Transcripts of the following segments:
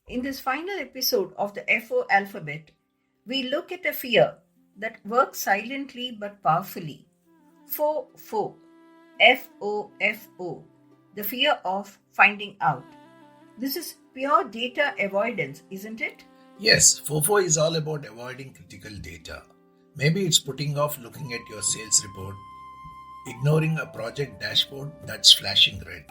In this final episode of the FO alphabet, we look at a fear that works silently but powerfully. FOFO, FOFO, the fear of finding out. This is pure data avoidance, isn't it? Yes, FOFO is all about avoiding critical data. Maybe it's putting off looking at your sales report, ignoring a project dashboard that's flashing red.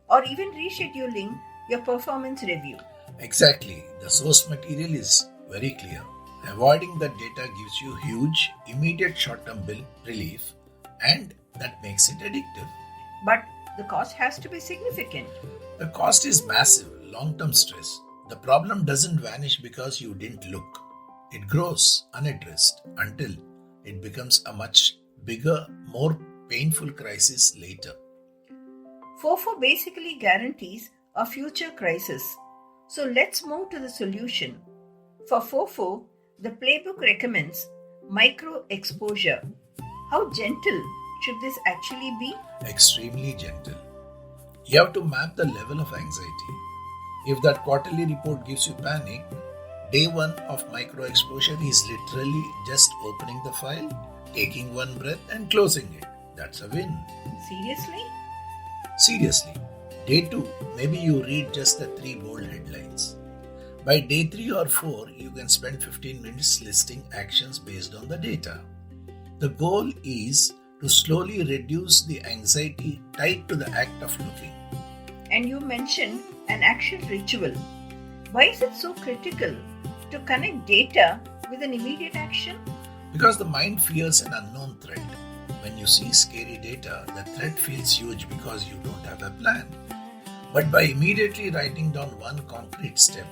Or even rescheduling your performance review. Exactly, the source material is very clear. Avoiding that data gives you huge, immediate short-term bill relief, and that makes it addictive. But the cost has to be significant. The cost is massive, long-term stress. The problem doesn't vanish because you didn't look. It grows unaddressed until it becomes a much bigger, more painful crisis later. FOFO basically guarantees a future crisis. So let's move to the solution. For FOFO, the playbook recommends micro exposure. How gentle should this actually be? Extremely gentle. You have to map the level of anxiety. If that quarterly report gives you panic, day one of micro exposure is literally just opening the file, taking one breath and closing it. That's a win. Seriously? Seriously. Day 2, maybe you read just the 3 bold headlines. By day 3 or 4, you can spend 15 minutes listing actions based on the data. The goal is to slowly reduce the anxiety tied to the act of looking. And you mentioned an action ritual. Why is it so critical to connect data with an immediate action? Because the mind fears an unknown threat. When you see scary data, the threat feels huge because you don't have a plan. But by immediately writing down one concrete step,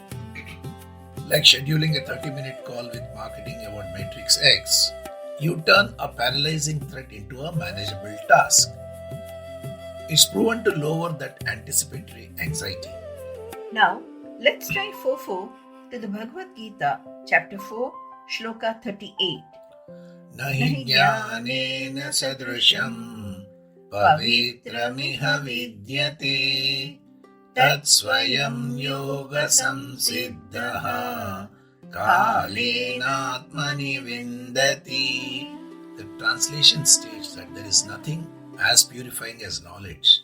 like scheduling a 30-minute call with marketing about Matrix X, you turn a paralyzing threat into a manageable task. It's proven to lower that anticipatory anxiety. Now, let's tie FOFO to the Bhagavad Gita Chapter 4, Shloka 38. Nahi jnanena sadrusham pavitramiha vidyate tat swayam yoga samsiddhaha kalenatmani vindati. The translation states that there is nothing as purifying as knowledge.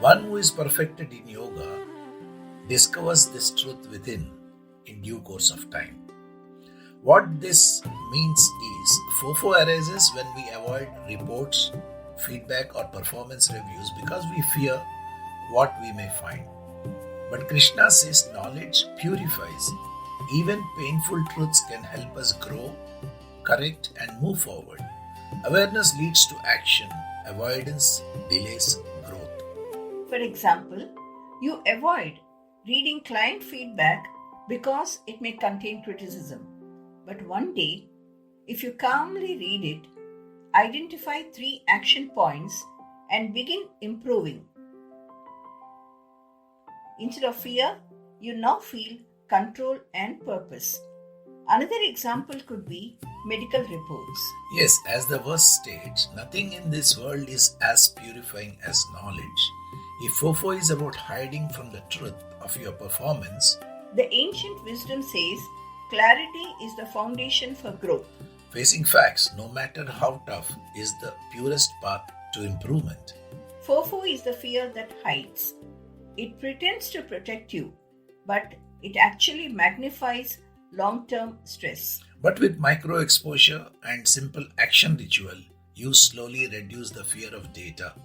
One who is perfected in yoga discovers this truth within in due course of time. What this means is FOFO arises when we avoid reports, feedback or performance reviews because we fear what we may find. But Krishna says knowledge purifies. Even painful truths can help us grow, correct and move forward. Awareness leads to action. Avoidance delays growth. For example, you avoid reading client feedback because it may contain criticism. But one day, if you calmly read it, identify 3 action points and begin improving. Instead of fear, you now feel control and purpose. Another example could be medical reports. Yes, as the verse states, nothing in this world is as purifying as knowledge. If FOFO is about hiding from the truth of your performance, the ancient wisdom says clarity is the foundation for growth. Facing facts, no matter how tough, is the purest path to improvement. FOFO is the fear that hides. It pretends to protect you, but it actually magnifies long-term stress. But with micro exposure and simple action ritual, you slowly reduce the fear of data.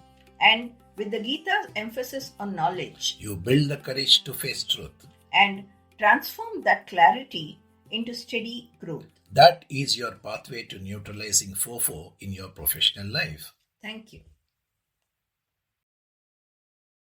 And with the Gita's emphasis on knowledge, you build the courage to face truth. And transform that clarity into steady growth. That is your pathway to neutralizing FOFO in your professional life. Thank you.